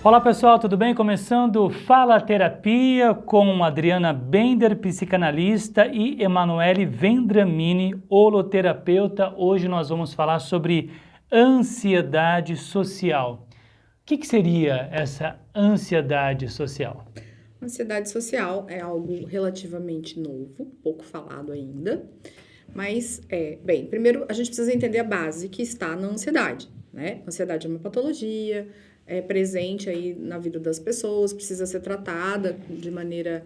Olá pessoal, tudo bem? Começando Fala Terapia com Adriana Bender, psicanalista, e Emanuele Vendramini, holoterapeuta. Hoje nós vamos falar sobre ansiedade social. O que seria essa ansiedade social? Ansiedade social é algo relativamente novo, pouco falado ainda, mas primeiro a gente precisa entender a base que está na ansiedade, né? Ansiedade é uma patologia, é presente aí na vida das pessoas, precisa ser tratada de maneira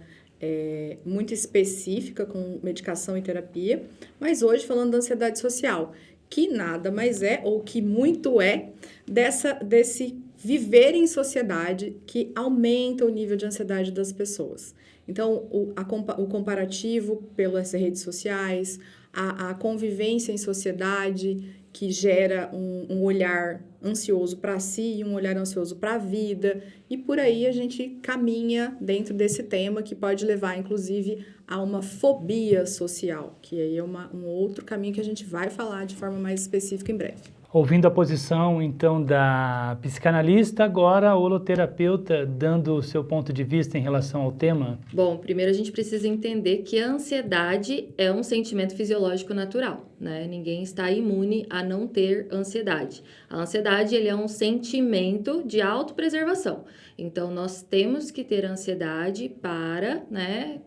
muito específica com medicação e terapia, mas hoje falando da ansiedade social, que nada mais é, ou que muito é, desse viver em sociedade que aumenta o nível de ansiedade das pessoas. Então, o comparativo pelas redes sociais, a convivência em sociedade que gera um olhar ansioso para si e um olhar ansioso para a vida, e por aí a gente caminha dentro desse tema que pode levar, inclusive, a uma fobia social, que aí é um outro caminho que a gente vai falar de forma mais específica em breve. Ouvindo a posição, então, da psicanalista, agora a holoterapeuta dando o seu ponto de vista em relação ao tema. Bom, primeiro a gente precisa entender que a ansiedade é um sentimento fisiológico natural, né? Ninguém está imune a não ter ansiedade. A ansiedade, ele é um sentimento de autopreservação. Então, nós temos que ter ansiedade para, né,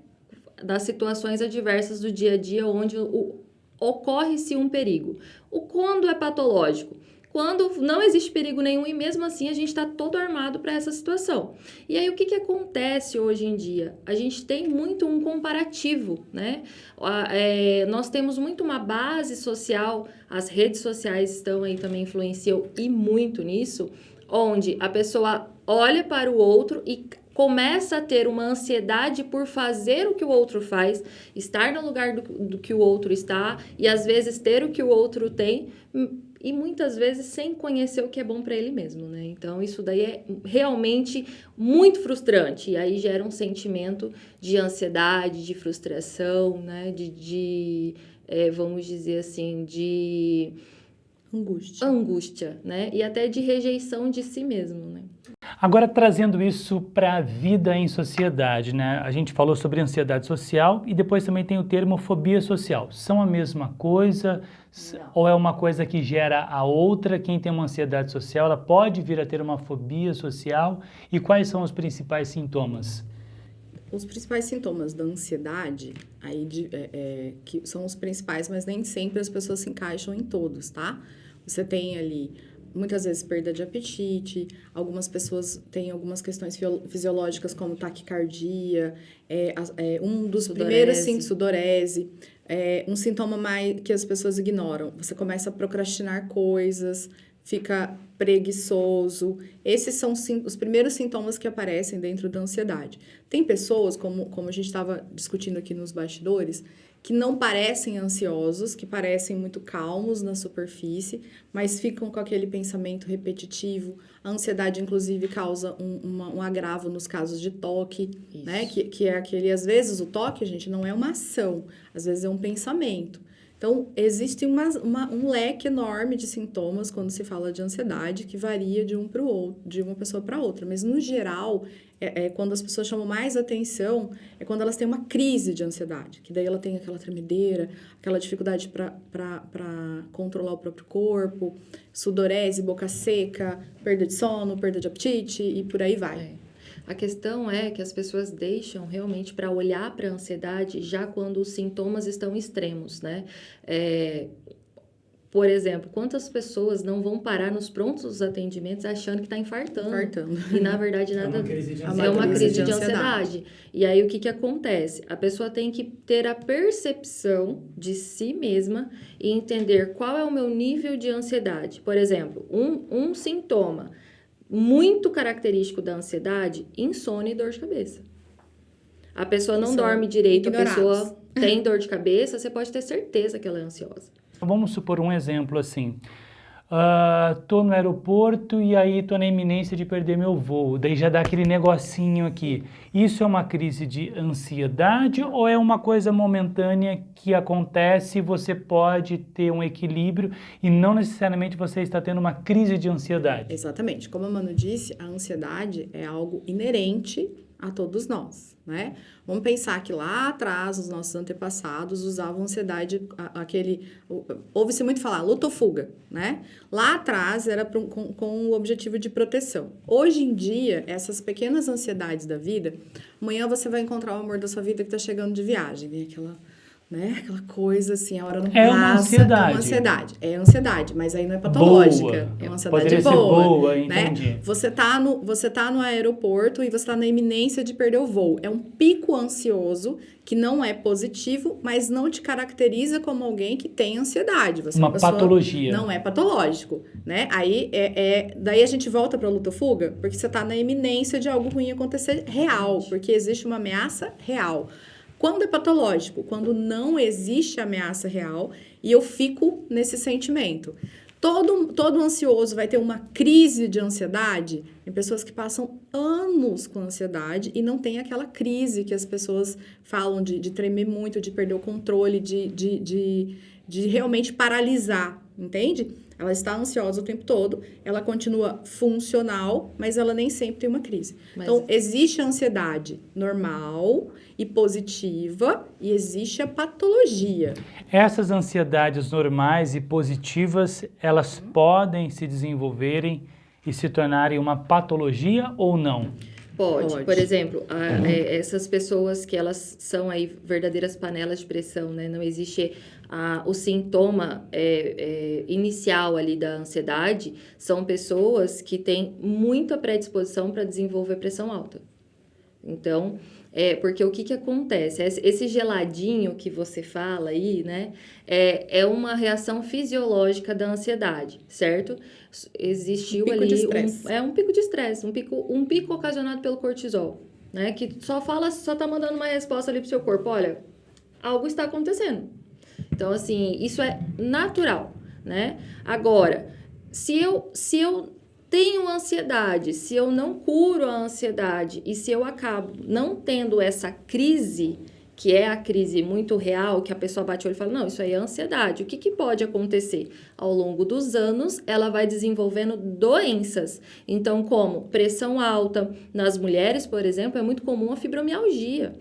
das situações adversas do dia a dia onde ocorre-se um perigo. Quando é patológico? Quando não existe perigo nenhum e mesmo assim a gente está todo armado para essa situação. E aí o que acontece hoje em dia? A gente tem muito um comparativo, né? Nós temos muito uma base social, as redes sociais estão aí também, influenciam e muito nisso, onde a pessoa olha para o outro e começa a ter uma ansiedade por fazer o que o outro faz, estar no lugar do que o outro está e às vezes ter o que o outro tem e muitas vezes sem conhecer o que é bom para ele mesmo, né? Então isso daí é realmente muito frustrante e aí gera um sentimento de ansiedade, de frustração, né? Vamos dizer assim, de angústia, né? E até de rejeição de si mesmo, né? Agora, trazendo isso para a vida em sociedade, né? A gente falou sobre ansiedade social e depois também tem o termo fobia social. São a mesma coisa? Não. Ou é uma coisa que gera a outra? Quem tem uma ansiedade social, ela pode vir a ter uma fobia social? E quais são os principais sintomas? Os principais sintomas da ansiedade, que são os principais, mas nem sempre as pessoas se encaixam em todos, tá? Você tem ali muitas vezes perda de apetite, algumas pessoas têm algumas questões fisiológicas como taquicardia, um dos primeiros sudorese, um sintoma mais que as pessoas ignoram. Você começa a procrastinar coisas, fica preguiçoso. Esses são os primeiros sintomas que aparecem dentro da ansiedade. Tem pessoas, como a gente estava discutindo aqui nos bastidores, que não parecem ansiosos, que parecem muito calmos na superfície, mas ficam com aquele pensamento repetitivo. A ansiedade, inclusive, causa um agravo nos casos de toque, né? Que é aquele, às vezes, o toque, gente, não é uma ação, às vezes é um pensamento. Então, existe um leque enorme de sintomas quando se fala de ansiedade, que varia de uma pessoa para outra. Mas, no geral, quando as pessoas chamam mais atenção, é quando elas têm uma crise de ansiedade. Que daí ela tem aquela tremedeira, aquela dificuldade para controlar o próprio corpo, sudorese, boca seca, perda de sono, perda de apetite e por aí vai. A questão é que as pessoas deixam realmente para olhar para a ansiedade já quando os sintomas estão extremos, né? Por exemplo, quantas pessoas não vão parar nos prontos atendimentos achando que está infartando? E, na verdade, nada é uma crise de ansiedade. E aí, o que acontece? A pessoa tem que ter a percepção de si mesma e entender qual é o meu nível de ansiedade. Por exemplo, um sintoma muito característico da ansiedade, insônia e dor de cabeça. A pessoa não dorme direito, ignorados. A pessoa tem dor de cabeça, você pode ter certeza que ela é ansiosa. Vamos supor um exemplo assim, tô no aeroporto e aí tô na iminência de perder meu voo. Daí já dá aquele negocinho aqui. Isso é uma crise de ansiedade ou é uma coisa momentânea que acontece e você pode ter um equilíbrio e não necessariamente você está tendo uma crise de ansiedade? Exatamente. Como a Manu disse, a ansiedade é algo inerente a todos nós, né? Vamos pensar que lá atrás, os nossos antepassados usavam ansiedade, ouve-se muito falar, luta ou fuga, né? Lá atrás era com o objetivo de proteção. Hoje em dia, essas pequenas ansiedades da vida, amanhã você vai encontrar o amor da sua vida que tá chegando de viagem, vem aquela coisa assim, a hora não É uma passa, ansiedade. É ansiedade, mas aí não é patológica, Boa. é uma ansiedade Poderia ser boa, boa, né? entendi. Você tá no aeroporto e você tá na iminência de perder o voo. É um pico ansioso que não é positivo, mas não te caracteriza como alguém que tem ansiedade. Você é Uma pessoa, patologia. não é patológico, né? Aí daí a gente volta pra luta ou fuga, porque você tá na iminência de algo ruim acontecer real, porque existe uma ameaça real. Quando é patológico? Quando não existe ameaça real e eu fico nesse sentimento. Todo ansioso vai ter uma crise de ansiedade. Tem pessoas que passam anos com ansiedade e não tem aquela crise que as pessoas falam de tremer muito, de perder o controle, de realmente paralisar, entende? Ela está ansiosa o tempo todo, ela continua funcional, mas ela nem sempre tem uma crise. Então, existe a ansiedade normal e positiva e existe a patologia. Essas ansiedades normais e positivas, elas podem se desenvolverem e se tornarem uma patologia ou não? Pode. Por exemplo, essas pessoas que elas são aí verdadeiras panelas de pressão, né? Não existe o sintoma inicial ali da ansiedade, são pessoas que têm muita predisposição para desenvolver pressão alta. Então, porque o que acontece? Esse geladinho que você fala aí, né? É uma reação fisiológica da ansiedade, certo? Existiu pico ali de estresse. um pico de estresse, um pico ocasionado pelo cortisol, né? Que só tá mandando uma resposta ali pro seu corpo, olha, algo está acontecendo. Então, assim, isso é natural, né? Agora, se eu tenho ansiedade, se eu não curo a ansiedade e se eu acabo não tendo essa crise, que é a crise muito real, que a pessoa bate o olho e fala, não, isso aí é ansiedade. O que pode acontecer? Ao longo dos anos, ela vai desenvolvendo doenças. Então, como pressão alta, nas mulheres, por exemplo, é muito comum a fibromialgia.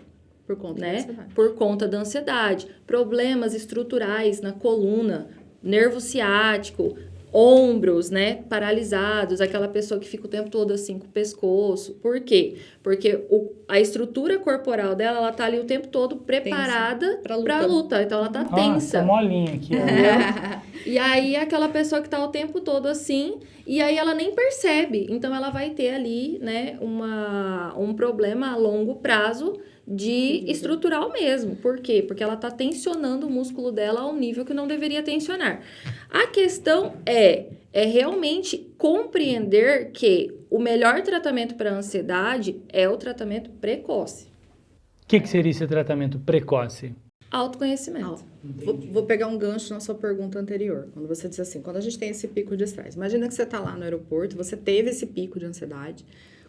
Por conta da ansiedade. Por conta da ansiedade. Problemas estruturais na coluna, nervo ciático, ombros, né, paralisados, aquela pessoa que fica o tempo todo assim com o pescoço. Por quê? Porque a estrutura corporal dela, ela tá ali o tempo todo preparada pra luta. Então, ela tá tensa. Tá molinha aqui. E aí, aquela pessoa que tá o tempo todo assim, e aí ela nem percebe. Então, ela vai ter ali, né, um problema a longo prazo estrutural mesmo. Por quê? Porque ela tá tensionando o músculo dela ao nível que não deveria tensionar. A questão é realmente compreender que o melhor tratamento para a ansiedade é o tratamento precoce. O que seria esse tratamento precoce? Autoconhecimento. Vou pegar um gancho na sua pergunta anterior. Quando você disse assim, quando a gente tem esse pico de estresse. Imagina que você tá lá no aeroporto, você teve esse pico de ansiedade.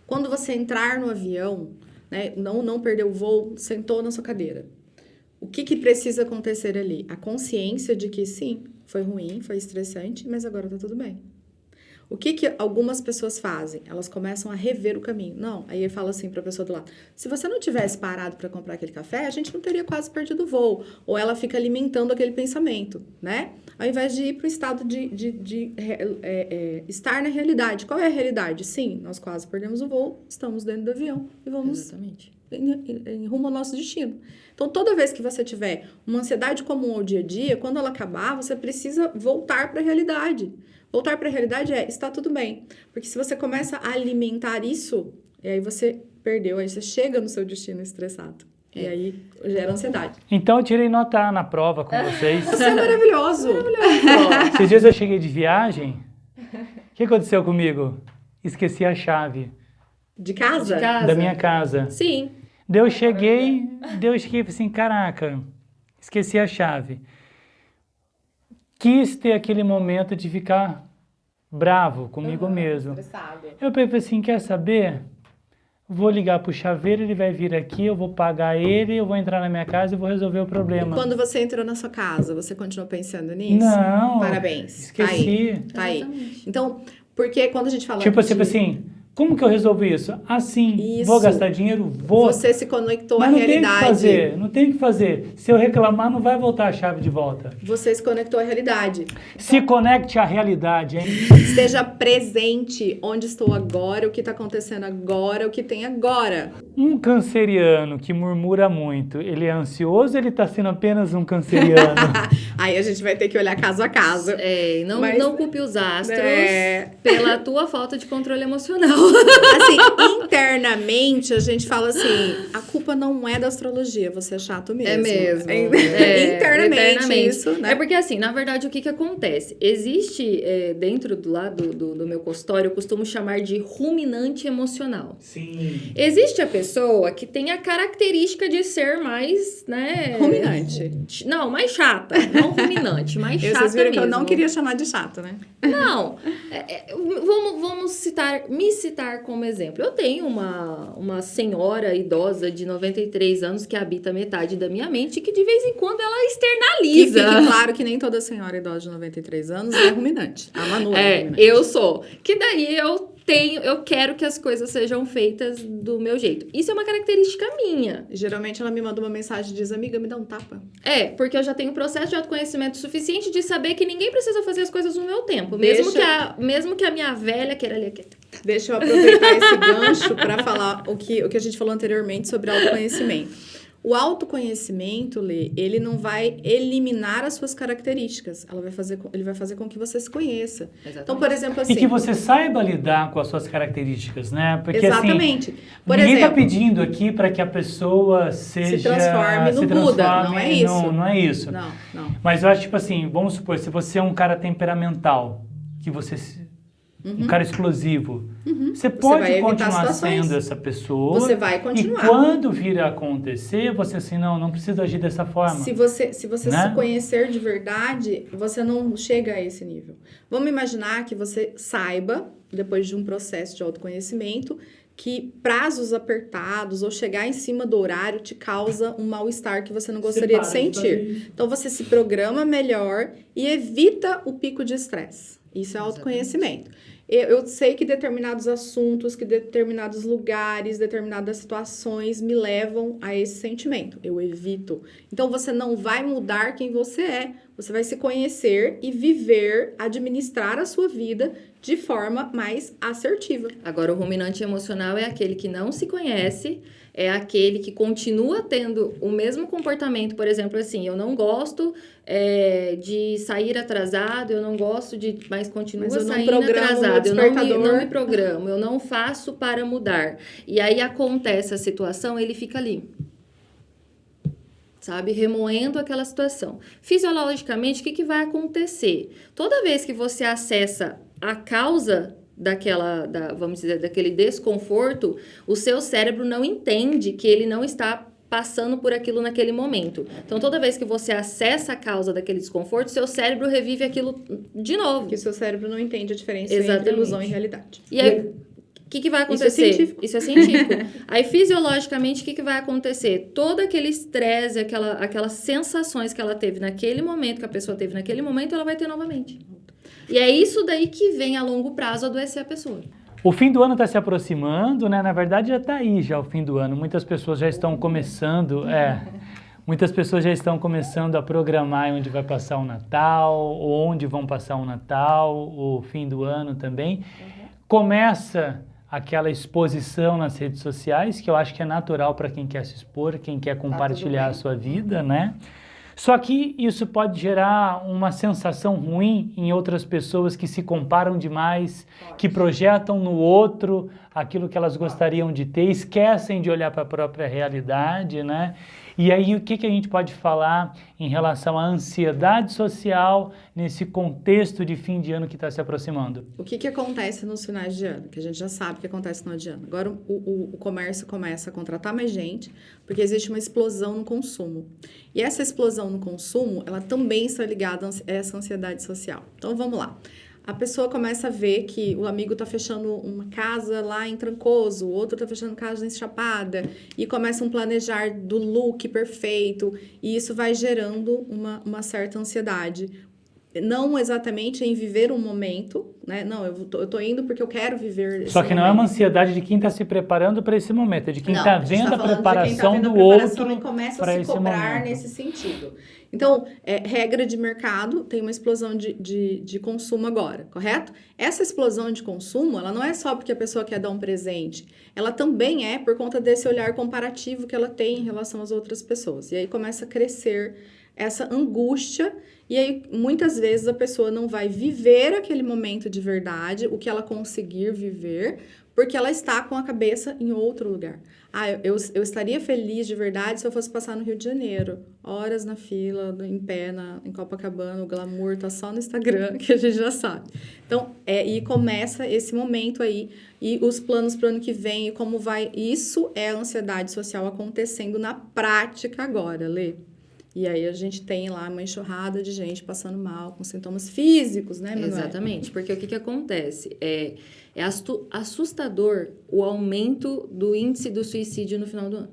Quando você entrar no avião, né, não perdeu o voo, sentou na sua cadeira. O que precisa acontecer ali? A consciência de que sim, foi ruim, foi estressante, mas agora tá tudo bem. O que algumas pessoas fazem? Elas começam a rever o caminho. Não, aí ele fala assim para a pessoa do lado, se você não tivesse parado para comprar aquele café, a gente não teria quase perdido o voo. Ou ela fica alimentando aquele pensamento, né? Ao invés de ir para o estado de estar na realidade. Qual é a realidade? Sim, nós quase perdemos o voo, estamos dentro do avião e vamos... Exatamente. Em rumo ao nosso destino. Então, toda vez que você tiver uma ansiedade comum ao dia a dia, quando ela acabar, você precisa voltar para a realidade. Voltar para a realidade está tudo bem. Porque se você começa a alimentar isso, e aí você perdeu, aí você chega no seu destino estressado. E aí gera ansiedade. Então, eu tirei nota A na prova com vocês. Você é maravilhoso! Esses dias eu cheguei de viagem. O que aconteceu comigo? Esqueci a chave. De casa? De casa? Da minha casa. Sim. Daí eu cheguei e falei assim, caraca, esqueci a chave. Quis ter aquele momento de ficar bravo comigo mesmo. Estressado. Eu pensei assim, quer saber? Vou ligar pro chaveiro, ele vai vir aqui, eu vou pagar ele, eu vou entrar na minha casa e vou resolver o E problema. quando você entrou na sua casa, você continuou pensando nisso? Não. Parabéns. Esqueci. Tá aí. Exatamente. Então, porque quando a gente fala Tipo de... assim, como que eu resolvo isso? Assim, Isso. vou gastar dinheiro? Vou. Você se conectou à Mas não tem o que realidade. fazer, não tem o que fazer. Se eu reclamar, não vai voltar a chave de volta. Você se conectou à realidade. Se conecte à realidade, hein? Esteja presente onde estou agora, o que está acontecendo agora, o que tem agora. Um canceriano que murmura muito, ele é ansioso ou ele tá sendo apenas um canceriano? Aí a gente vai ter que olhar caso a caso. Não, Mas- não culpe os astros É. pela tua falta de controle emocional. Assim, internamente a gente fala assim, a culpa não é da astrologia, você é chato mesmo. É mesmo. Internamente isso, né? É porque assim, na verdade, o que acontece? Existe, dentro do lado do meu consultório, eu costumo chamar de ruminante emocional. Sim. Existe a pessoa que tem a característica de ser mais, né... Ruminante. Não, mais chata. Não ruminante, mais chata Vocês viram mesmo. que eu não queria chamar de chato, né? Não, vamos me citar como exemplo. Eu tenho uma senhora idosa de 93 anos que habita metade da minha mente e que de vez em quando ela Que externaliza. fique claro que nem toda senhora idosa de 93 anos é ruminante. A Manu é ruminante. Eu sou. Que daí eu quero que as coisas sejam feitas do meu jeito. Isso é uma característica minha. Geralmente ela me manda uma mensagem e diz, amiga, me dá um tapa. Porque eu já tenho um processo de autoconhecimento suficiente de saber que ninguém precisa fazer as coisas no meu tempo. Deixa- Mesmo que a minha velha queira ali... Deixa eu aproveitar esse gancho para falar o que a gente falou anteriormente sobre autoconhecimento. O autoconhecimento, Lê, ele não vai eliminar as suas características. Ele vai fazer com que você se conheça. Então, por exemplo, assim... E que você saiba lidar com as suas características, né? Porque Exatamente. assim, Por ninguém está exemplo, pedindo aqui para que a pessoa seja... se transforme no Buda, não é isso. Não é isso. Não, não. Mas eu acho, tipo assim, vamos supor, se você é um cara temperamental, que você... Um cara explosivo. Você pode vai evitar continuar situações. sendo essa pessoa. Você vai continuar. E quando vir a acontecer, você assim, não precisa agir dessa forma. Se você Né? se conhecer de verdade, você não chega a esse nível. Vamos imaginar que você saiba, depois de um processo de autoconhecimento, que prazos apertados ou chegar em cima do horário te causa um mal-estar que você não gostaria de sentir. Então, você se programa melhor e evita o pico de estresse. Isso é autoconhecimento. Eu sei que determinados assuntos, que determinados lugares, determinadas situações me levam a esse sentimento. Eu evito. Então, você não vai mudar quem você é. Você vai se conhecer e viver, administrar a sua vida de forma mais assertiva. Agora, o ruminante emocional é aquele que não se conhece, é aquele que continua tendo o mesmo comportamento. Por exemplo, assim, eu não gosto de sair atrasado, eu não gosto de... Mas continua Mas eu não saindo programo atrasado, meu eu despertador. não me programo, eu não faço para mudar. E aí acontece a situação, ele fica ali. Sabe? Remoendo aquela situação. Fisiologicamente, o que vai acontecer? Toda vez que você acessa a causa vamos dizer, daquele desconforto, o seu cérebro não entende que ele não está passando por aquilo naquele momento. Então, toda vez que você acessa a causa daquele desconforto, seu cérebro revive aquilo de novo. Porque o seu cérebro não entende a diferença Exatamente. entre ilusão e realidade. E aí, o que vai acontecer? Isso é científico. Isso é científico. Aí, fisiologicamente, o que vai acontecer? Todo aquele estresse, aquelas sensações que ela teve naquele momento, que a pessoa teve naquele momento, ela vai ter novamente. E é isso daí que vem a longo prazo adoecer a pessoa. O fim do ano está se aproximando, né? Na verdade, já está aí já o fim do ano. Muitas pessoas já estão começando... Muitas pessoas já estão começando a programar onde vai passar o Natal, ou onde vão passar o Natal, o fim do ano também. Começa aquela exposição nas redes sociais, que eu acho que é natural para quem quer se expor, quem quer compartilhar a sua vida, né? Só que isso pode gerar uma sensação ruim em outras pessoas que se comparam demais, que projetam no outro aquilo que elas gostariam de ter, esquecem de olhar para a própria realidade, né? E aí, o que a gente pode falar em relação à ansiedade social nesse contexto de fim de ano que está se aproximando? O que acontece nos finais de ano? Que a gente já sabe o que acontece no final de ano. Agora, o comércio começa a contratar mais gente, porque existe uma explosão no consumo. E essa explosão no consumo, ela também está ligada a essa ansiedade social. Então, vamos lá. a pessoa começa a ver que o amigo tá fechando uma casa lá em Trancoso, o outro tá fechando casa em Chapada, e começa um planejar do look perfeito, e isso vai gerando uma certa ansiedade. Não exatamente em viver um momento, né? Não, eu tô indo porque eu quero viver esse Só que não é momento. uma ansiedade de quem está se preparando para esse momento, é de quem Não, está a gente vendo tá a falando de preparação quem tá do vendo a preparação outro e começa a para se esse cobrar momento. nesse sentido. Então, regra de mercado, tem uma explosão de consumo agora, correto? Essa explosão de consumo, ela não é só porque a pessoa quer dar um presente, ela também é por conta desse olhar comparativo que ela tem em relação às outras pessoas. E aí começa a crescer essa angústia, e aí muitas vezes a pessoa não vai viver aquele momento de verdade, o que ela conseguir viver, porque ela está com a cabeça em outro lugar. Eu estaria feliz de verdade se eu fosse passar no Rio de Janeiro, horas na fila, em pé, em Copacabana, o glamour tá só no Instagram, que a gente já sabe. Então, e começa esse momento aí, e os planos para o ano que vem, e como vai... Isso é a ansiedade social acontecendo na prática agora, Lê. E aí a gente tem lá uma enxurrada de gente passando mal, com sintomas físicos, né, Manoel? Exatamente, porque o que acontece? É assustador o aumento do índice do suicídio no final do ano.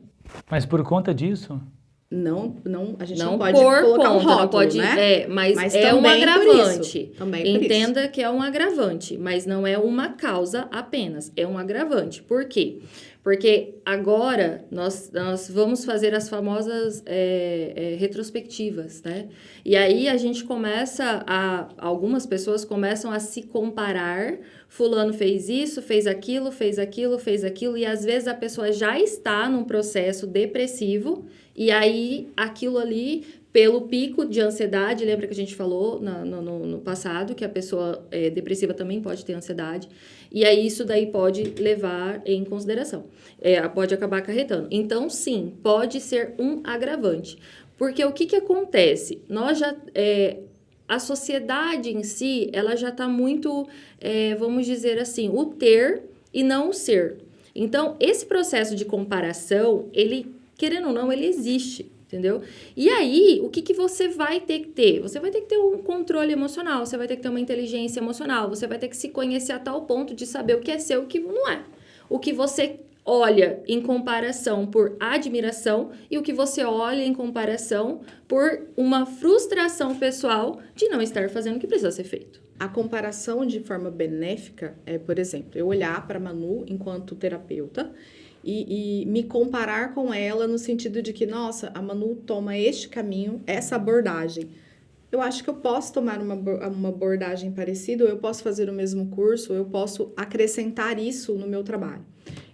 Mas por conta disso, Não, a gente Não não pode por colocar um conta, não rótulo, pode, né? mas é um também por agravante. isso, também por Entenda que é um agravante, mas não é uma causa apenas, é um agravante. Por quê? Porque agora nós vamos fazer as famosas retrospectivas, né? E aí a gente algumas pessoas começam a se comparar, fulano fez isso, fez aquilo, e às vezes a pessoa já está num processo depressivo, e aí aquilo ali, pelo pico de ansiedade, lembra que a gente falou no passado, que a pessoa depressiva também pode ter ansiedade, e aí isso daí pode levar em consideração, pode acabar acarretando. Então, sim, pode ser um agravante. Porque o que acontece? A sociedade em si, ela já está muito, vamos dizer assim, o ter e não o ser. Então, esse processo de comparação, ele, querendo ou não, ele existe. Entendeu? E aí, o que você vai ter que ter? Você vai ter que ter um controle emocional, você vai ter que ter uma inteligência emocional, você vai ter que se conhecer a tal ponto de saber o que é seu e o que não é. O que você olha em comparação por admiração e o que você olha em comparação por uma frustração pessoal de não estar fazendo o que precisa ser feito. A comparação de forma benéfica é, por exemplo, eu olhar para a Manu enquanto terapeuta e me comparar com ela no sentido de que, nossa, a Manu toma este caminho, essa abordagem. Eu acho que eu posso tomar uma abordagem parecida, ou eu posso fazer o mesmo curso, ou eu posso acrescentar isso no meu trabalho.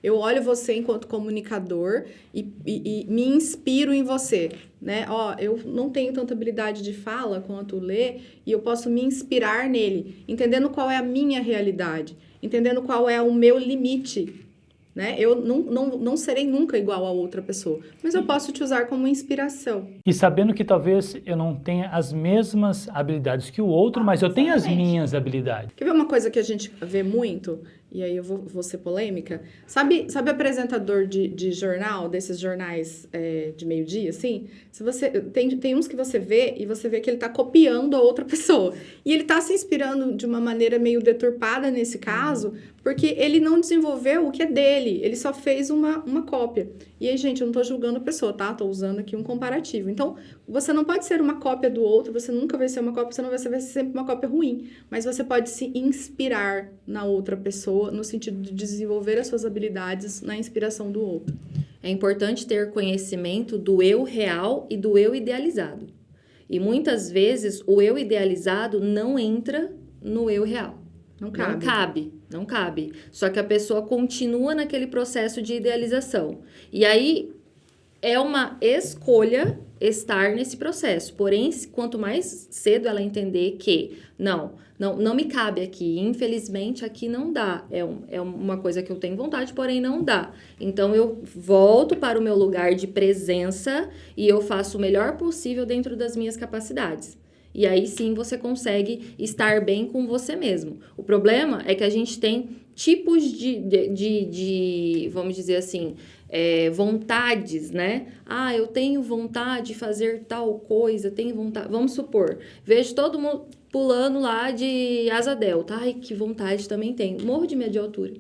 Eu olho você enquanto comunicador e me inspiro em você, né? Eu não tenho tanta habilidade de fala quanto Lê, e eu posso me inspirar nele, entendendo qual é a minha realidade, entendendo qual é o meu limite, né? Eu não serei nunca igual a outra pessoa, mas eu posso te usar como inspiração. e sabendo que talvez eu não tenha as mesmas habilidades que o outro, mas eu tenho as minhas habilidades. Quer ver uma coisa que a gente vê muito? E aí eu vou ser polêmica. Sabe apresentador de jornal, desses jornais de meio-dia, assim? Se você tem uns que você vê e você vê que ele tá copiando a outra pessoa. E ele tá se inspirando de uma maneira meio deturpada nesse caso, porque ele não desenvolveu o que é dele. Ele só fez uma cópia. E aí, gente, eu não tô julgando a pessoa, tá? Tô usando aqui um comparativo. Então, você não pode ser uma cópia do outro, você nunca vai ser uma cópia, você não vai ser sempre uma cópia ruim. Mas você pode se inspirar na outra pessoa, no sentido de desenvolver as suas habilidades na inspiração do outro. É importante ter conhecimento do eu real e do eu idealizado. E muitas vezes o eu idealizado não entra no eu real. Não cabe. Só que a pessoa continua naquele processo de idealização. E aí é uma escolha estar nesse processo. Porém, quanto mais cedo ela entender que não me cabe aqui, infelizmente aqui não dá. É uma coisa que eu tenho vontade, porém não dá. Então eu volto para o meu lugar de presença e eu faço o melhor possível dentro das minhas capacidades. E aí sim você consegue estar bem com você mesmo. O problema é que a gente tem tipos de vamos dizer assim, vontades, né? Eu tenho vontade de fazer tal coisa, tenho vontade... Vamos supor, vejo todo mundo... pulando lá de asa delta. Ai, que vontade também tenho. Morro de medo de altura.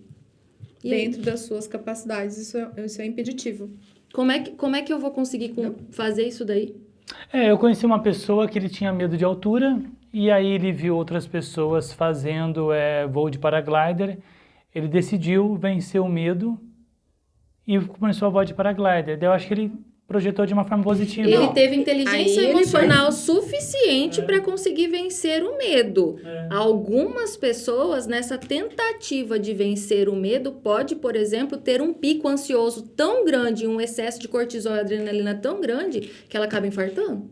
E aí? Dentro das suas capacidades, isso é impeditivo. Como é que eu vou conseguir fazer isso daí? Eu conheci uma pessoa que ele tinha medo de altura e aí ele viu outras pessoas fazendo voo de paraglider. Ele decidiu vencer o medo e começou a voar de paraglider. Daí eu acho que ele projetou de uma forma positiva. Ele teve inteligência Aí ele emocional suficiente para conseguir vencer o medo. Algumas pessoas, nessa tentativa de vencer o medo, pode, por exemplo, ter um pico ansioso tão grande, um excesso de cortisol e adrenalina tão grande, que ela acaba infartando.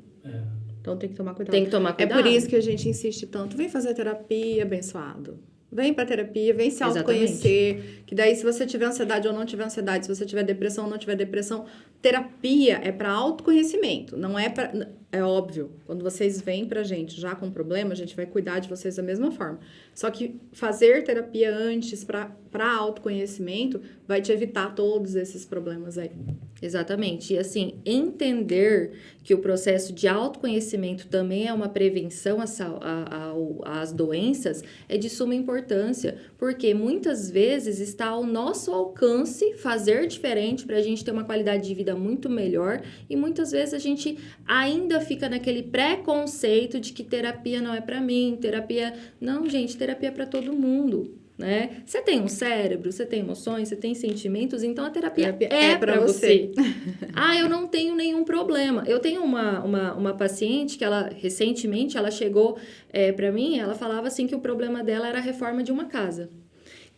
Então tem que tomar cuidado. Tem que tomar cuidado. É por isso que a gente insiste tanto. Vem fazer terapia, abençoado. Vem pra terapia, vem se autoconhecer. Que daí, se você tiver ansiedade ou não tiver ansiedade, se você tiver depressão ou não tiver depressão, terapia é para autoconhecimento. Não é para... É óbvio, quando vocês vêm pra gente já com problema, a gente vai cuidar de vocês da mesma forma. Só que fazer terapia antes para autoconhecimento vai te evitar todos esses problemas aí. Exatamente. E assim, entender que o processo de autoconhecimento também é uma prevenção às doenças é de suma importância, porque muitas vezes está ao nosso alcance fazer diferente para a gente ter uma qualidade de vida muito melhor e muitas vezes a gente ainda fica naquele preconceito de que terapia não é para mim, terapia... Não, gente, terapia é para todo mundo. Né? Você tem um cérebro, você tem emoções, você tem sentimentos, então a terapia é para você. Eu não tenho nenhum problema. Eu tenho uma paciente que recentemente ela chegou para mim, ela falava assim que o problema dela era a reforma de uma casa.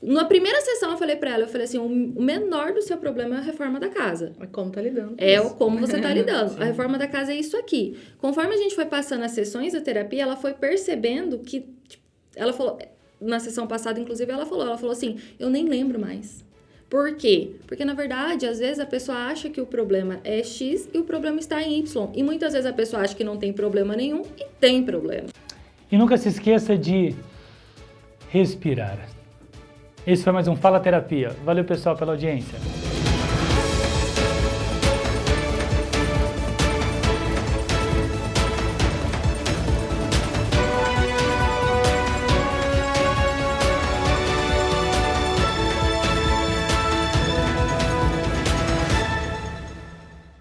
Na primeira sessão eu falei pra ela, assim, o menor do seu problema é a reforma da casa. É como tá lidando. Como você tá lidando. A reforma da casa é isso aqui. Conforme a gente foi passando as sessões da terapia, ela foi percebendo que, ela falou... Na sessão passada, inclusive, ela falou assim, eu nem lembro mais. Por quê? Porque, na verdade, às vezes a pessoa acha que o problema é X e o problema está em Y. E muitas vezes a pessoa acha que não tem problema nenhum e tem problema. E nunca se esqueça de respirar. Esse foi mais um Fala Terapia. Valeu, pessoal, pela audiência.